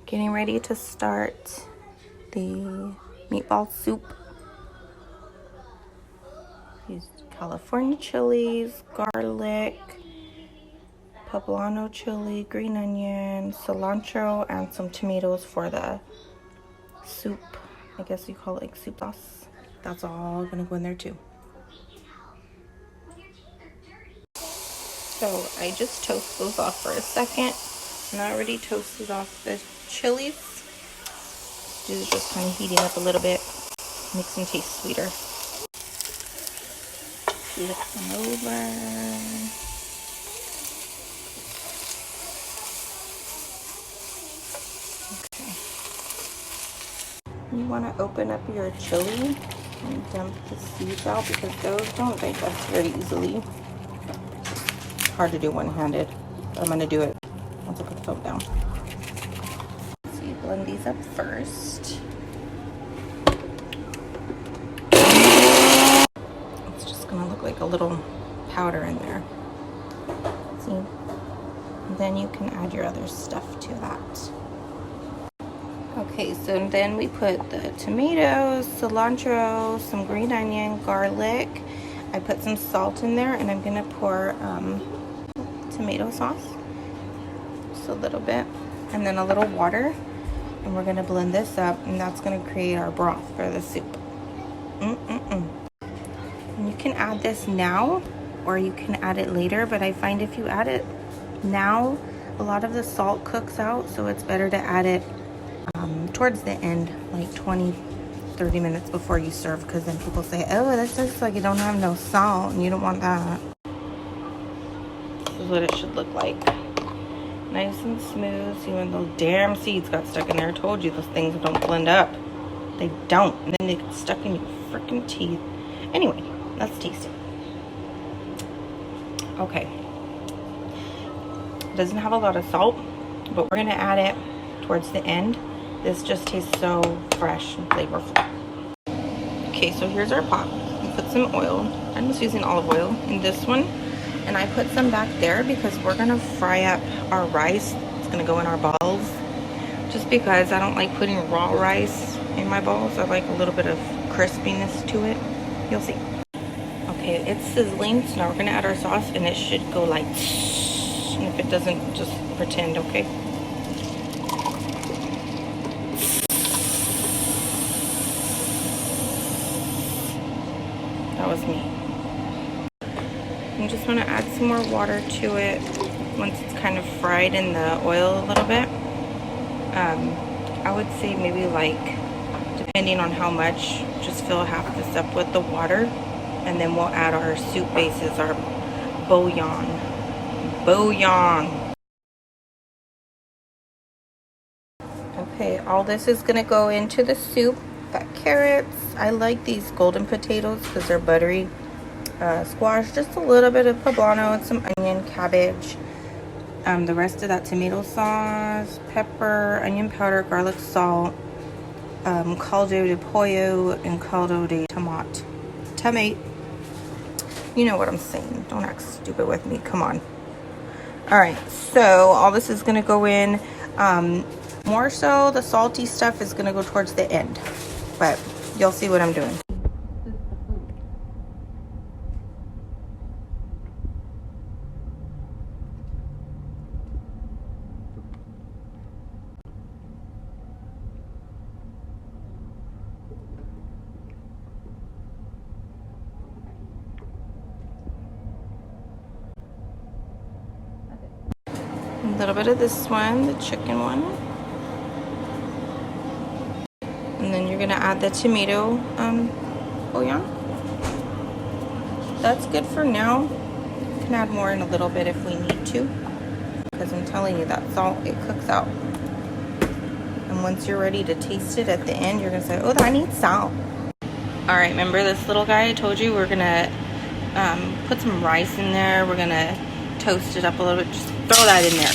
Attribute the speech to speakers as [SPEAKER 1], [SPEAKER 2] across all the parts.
[SPEAKER 1] Getting ready to start the meatball soup. Used California chilies, garlic, poblano chili, green onion, cilantro, and some tomatoes for the soup. I guess you call it like soup sauce. That's all gonna go in there too. So I just toast those off for a second. And I already toasted off the chilies. These are just kind of heating up a little bit. Makes them taste sweeter. Flip them over. Okay. You want to open up your chili and dump the seeds out because those don't digest very easily. It's hard to do one-handed. I'm going to do it once I put the phone down. So you blend these up first. It's just going to look like a little powder in there. See? And then you can add your other stuff to that. Okay, so then we put the tomatoes, cilantro, some green onion, garlic. I put some salt in there, and I'm going to pour tomato sauce. Just a little bit. And then a little water. And we're going to blend this up, and that's going to create our broth for the soup. And you can add this now, or you can add it later, but I find if you add it now, a lot of the salt cooks out, so it's better to add it towards the end, like 20-30 minutes before you serve, because then people say, oh, this looks like you don't have no salt, and you don't want that. This is what it should look like. Nice and smooth. See when those damn seeds got stuck in there. I told you those things don't blend up. They don't. And then they get stuck in your freaking teeth. Anyway, let's taste it. Okay. It doesn't have a lot of salt, but we're going to add it towards the end. This just tastes so fresh and flavorful. Okay, so here's our pot. We put some oil. I'm just using olive oil in this one. And I put some back there because we're going to fry up our rice. It's going to go in our balls. Just because I don't like putting raw rice in my balls. I like a little bit of crispiness to it. You'll see. Okay, it's sizzling. So now we're going to add our sauce. And it should go like... And if it doesn't, just pretend, okay? That was me. You just want to add some more water to it once it's kind of fried in the oil a little bit. I would say maybe like, depending on how much, just fill half this up with the water. And then we'll add our soup bases, our bouillon. Okay, all this is going to go into the soup. Got carrots. I like these golden potatoes because they're buttery. Squash, just a little bit of poblano and some onion, cabbage. The rest of that tomato sauce, pepper, onion powder, garlic salt, caldo de pollo, and caldo de tomate. You know what I'm saying. Don't act stupid with me. Come on. Alright, so all this is going to go in. More so, the salty stuff is going to go towards the end. But you'll see what I'm doing. A little bit of this one, the chicken one. And then you're going to add the tomato bouillon. That's good for now. You can add more in a little bit if we need to. Because I'm telling you, that salt, it cooks out. And once you're ready to taste it at the end, you're going to say, oh, that needs salt. Alright, remember this little guy I told you? We're going to put some rice in there. We're going to toast it up a little bit. Just throw that in there.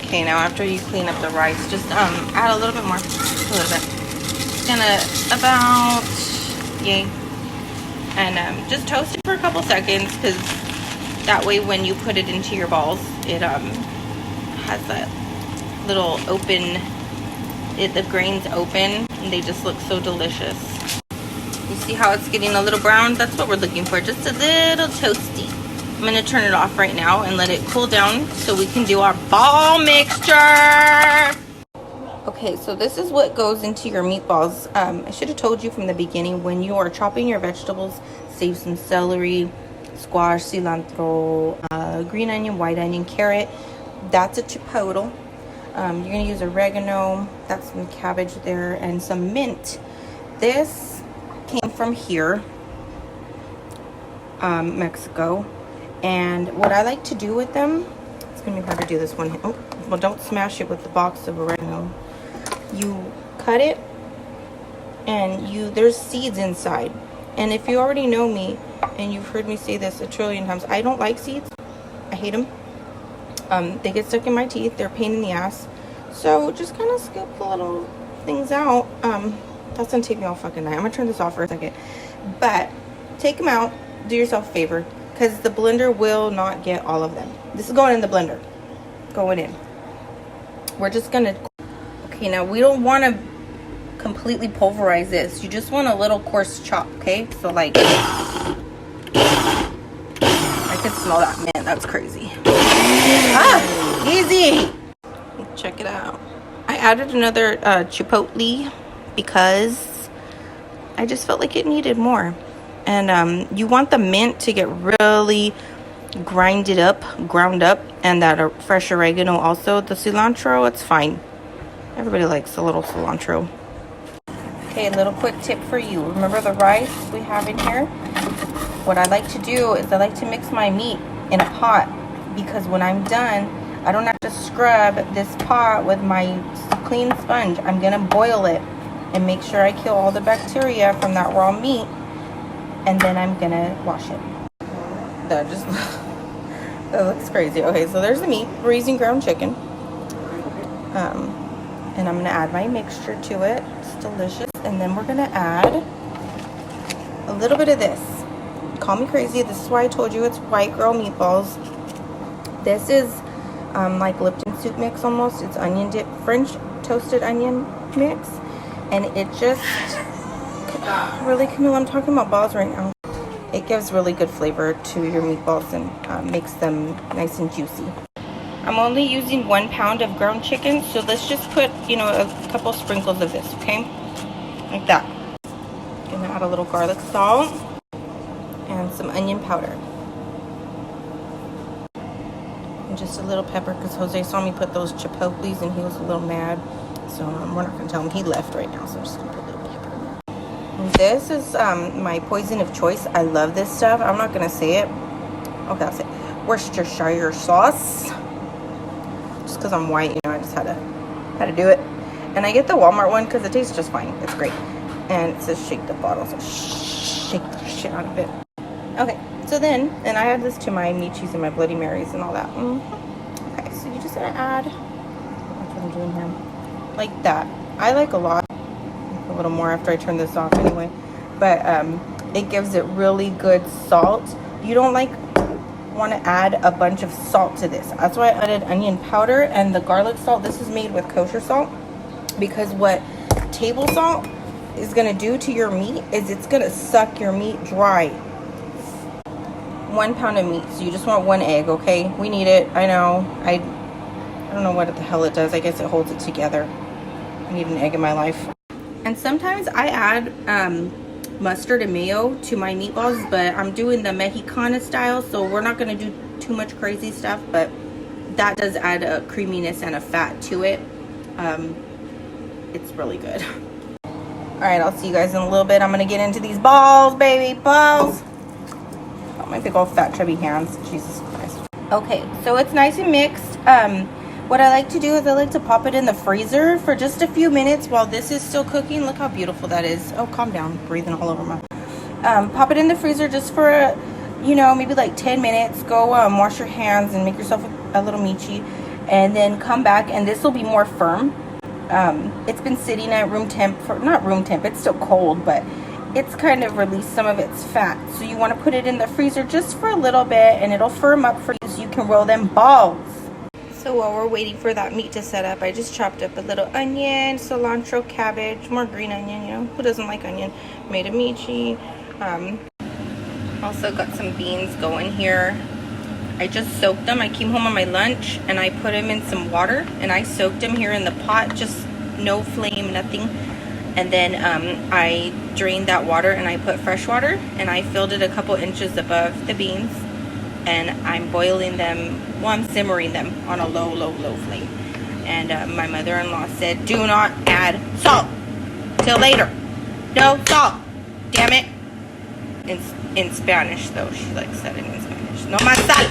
[SPEAKER 1] Okay, now after you clean up the rice, just add a little bit more. Just a little bit. It's gonna about, yay. And just toast it for a couple seconds, because that way when you put it into your balls, it has that little open, the grains open, and they just look so delicious. You see how it's getting a little brown? That's what we're looking for, just a little toasty. I'm gonna turn it off right now and let it cool down so we can do our ball mixture. Okay, so this is what goes into your meatballs. I should have told you from the beginning, when you are chopping your vegetables, save some celery, squash, cilantro, green onion, white onion, carrot. That's a chipotle. You're gonna use oregano, that's some cabbage there, and some mint. This came from here, Mexico. And what I like to do with them, it's gonna be hard to do this one. Oh, well, don't smash it with the box of oregano. You cut it, and there's seeds inside. And if you already know me, and you've heard me say this a trillion times, I don't like seeds. I hate them. They get stuck in my teeth. They're a pain in the ass. So just kind of scoop the little things out. That's gonna take me all fucking night. I'm gonna turn this off for a second. But take them out. Do yourself a favor, because the blender will not get all of them. This is going in the blender. Going in. We're just gonna... Okay, now we don't want to completely pulverize this. You just want a little coarse chop, okay? So like... I can smell that mint. That's crazy. Ah! Easy! Check it out. I added another chipotle because I just felt like it needed more. And you want the mint to get really ground up, and that fresh oregano also. The cilantro, it's fine. Everybody likes a little cilantro. Okay, a little quick tip for you. Remember the rice we have in here? What I like to do is I like to mix my meat in a pot, because when I'm done, I don't have to scrub this pot with my clean sponge. I'm gonna boil it and make sure I kill all the bacteria from that raw meat, and then I'm gonna wash it. That looks crazy. Okay, so there's the meat. We're using ground chicken. And I'm gonna add my mixture to it. It's delicious. And then we're gonna add a little bit of this. Call me crazy. This is why I told you it's white girl meatballs. This is like Lipton soup mix almost. It's onion dip, French toasted onion mix. And it just really, Camille, I'm talking about balls right now. It gives really good flavor to your meatballs and makes them nice and juicy. I'm only using 1 pound of ground chicken, so let's just put, you know, a couple sprinkles of this, okay? Like that. Gonna add a little garlic salt and some onion powder. And just a little pepper, because Jose saw me put those chipotles and he was a little mad. So we're not gonna tell him. He left right now, so I'm just gonna put a little pepper. And this is my poison of choice. I love this stuff. I'm not gonna say it. Okay, I'll say it. Worcestershire sauce. Just because I'm white, you know, I just had to do it. And I get the Walmart one because it tastes just fine. It's great. And it says shake the bottle, so shake the shit out of it. Okay, so then, and I add this to my meat cheese and my Bloody Marys and all that. Okay, so you just gotta add, that's what I'm doing here, like that. I like a lot, a little more after I turn this off anyway. But it gives it really good salt. You don't want to add a bunch of salt to this. That's why I added onion powder and the garlic salt. This is made with kosher salt, because what table salt is going to do to your meat is it's going to suck your meat dry. 1 pound of meat, so you just want 1 egg, okay? We need it. I know. I don't know what the hell it does. I guess it holds it together. I need an egg in my life. And sometimes I add mustard and mayo to my meatballs, but I'm doing the Mexicana style, so we're not going to do too much crazy stuff, but that does add a creaminess and a fat to it. It's really good. All right, I'll see you guys in a little bit. I'm going to get into these balls, baby, balls. Oh, my big old fat chubby hands. Jesus Christ. Okay, so it's nice and mixed. What I like to do is I like to pop it in the freezer for just a few minutes while this is still cooking. Look how beautiful that is. Oh, calm down. Breathing all over my... pop it in the freezer just for, you know, maybe like 10 minutes. Go wash your hands and make yourself a little michi. And then come back, and this will be more firm. It's been sitting at room temp for... Not room temp. It's still cold, but it's kind of released some of its fat. So you want to put it in the freezer just for a little bit, and it'll firm up for you so you can roll them balls. So while we're waiting for that meat to set up, I just chopped up a little onion, cilantro, cabbage, more green onion, you know, who doesn't like onion? Made a michi. Also got some beans going here. I just soaked them. I came home on my lunch and I put them in some water and I soaked them here in the pot, just no flame, nothing. And then I drained that water and I put fresh water and I filled it a couple inches above the beans, and I'm boiling them, well, I'm simmering them on a low flame. And my mother-in-law said, do not add salt till later. No salt, damn it. In Spanish though, she like said it in Spanish. No más sal.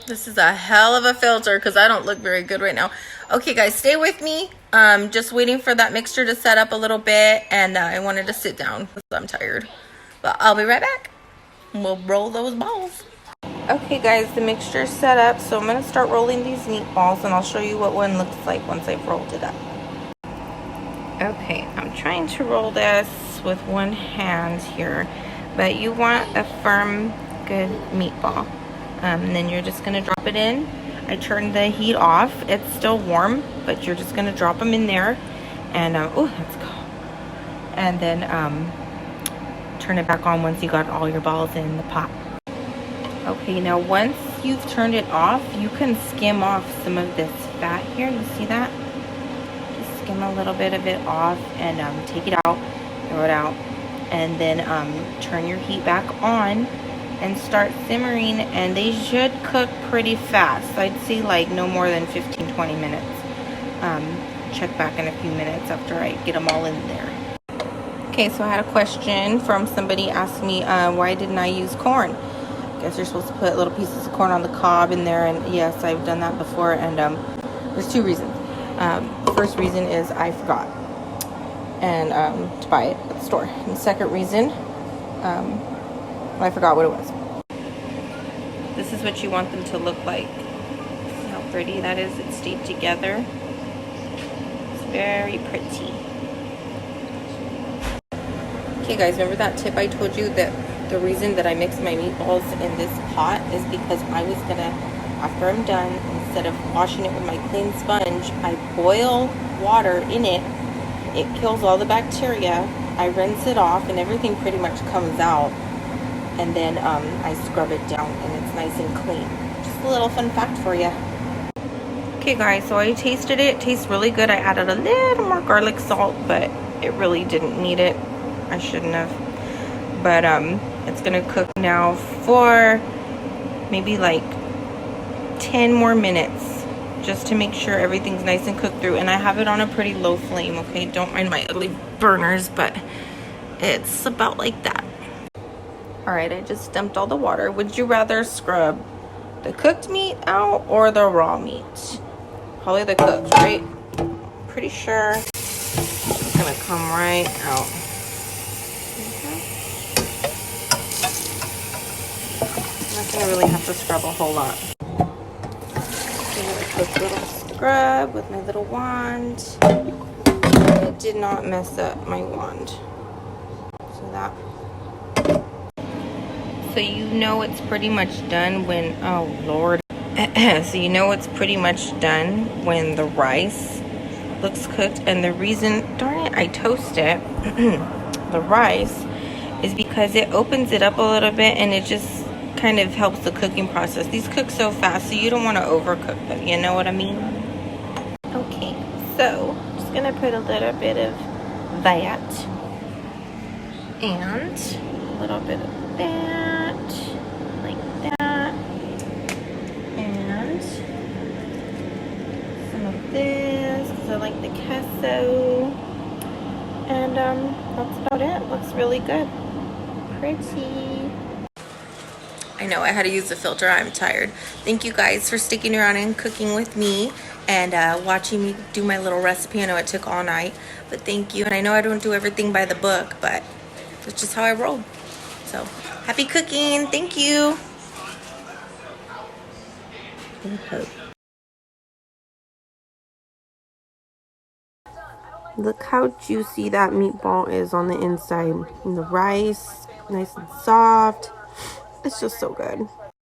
[SPEAKER 1] This is a hell of a filter because I don't look very good right now. Okay, guys, stay with me. Just waiting for that mixture to set up a little bit, and I wanted to sit down because I'm tired. But I'll be right back. We'll roll those balls. Okay, guys, the mixture's set up, so I'm going to start rolling these meatballs, and I'll show you what one looks like once I've rolled it up. Okay, I'm trying to roll this with one hand here, but you want a firm, good meatball. And then you're just gonna drop it in. I turned the heat off. It's still warm, but you're just gonna drop them in there, and oh, let's go. And then turn it back on once you got all your balls in the pot. Okay, now once you've turned it off, you can skim off some of this fat here. You see that? Just skim a little bit of it off and take it out, throw it out, and then turn your heat back on and start simmering, and they should cook pretty fast. I'd say like no more than 15-20 minutes. Check back in a few minutes after I get them all in there. Okay, so I had a question from somebody asked me why didn't I use corn? I guess you're supposed to put little pieces of corn on the cob in there, and yes, I've done that before, and there's two reasons. The first reason is I forgot and to buy it at the store. And the second reason, I forgot what it was. This is what you want them to look like. See how pretty that is? It stayed together. It's very pretty. Okay guys, remember that tip I told you that the reason that I mix my meatballs in this pot is because I was gonna, after I'm done, instead of washing it with my clean sponge, I boil water in it. It kills all the bacteria. I rinse it off and everything pretty much comes out. And then I scrub it down and it's nice and clean. Just a little fun fact for you. Okay guys, so I tasted it. It tastes really good. I added a little more garlic salt, but it really didn't need it. I shouldn't have. But it's gonna cook now for maybe like 10 more minutes, just to make sure everything's nice and cooked through. And I have it on a pretty low flame, okay? Don't mind my ugly burners, but it's about like that. All right, I just dumped all the water. Would you rather scrub the cooked meat out or the raw meat? Probably the cooked, right? Pretty sure it's gonna come right out. I'm not gonna really have to scrub a whole lot. Give it a quick little scrub with my little wand. It did not mess up my wand. So that. So you know it's pretty much done when, oh Lord. So you know it's pretty much done when the rice looks cooked. And the reason, darn it, I toast it, the rice, is because it opens it up a little bit and it just kind of helps the cooking process. These cook so fast, so you don't want to overcook them, you know what I mean? Okay, so I'm just gonna put a little bit of that and a little bit of that, like that, and some of this because I like the queso, and that's about it. Looks really good. Pretty. I know I had to use the filter. I'm tired. Thank you guys for sticking around and cooking with me and watching me do my little recipe. I know it took all night, but thank you. And I know I don't do everything by the book, but that's just how I roll. So happy cooking. Thank you. Look how juicy that meatball is on the inside. And the rice, nice and soft. It's just so good.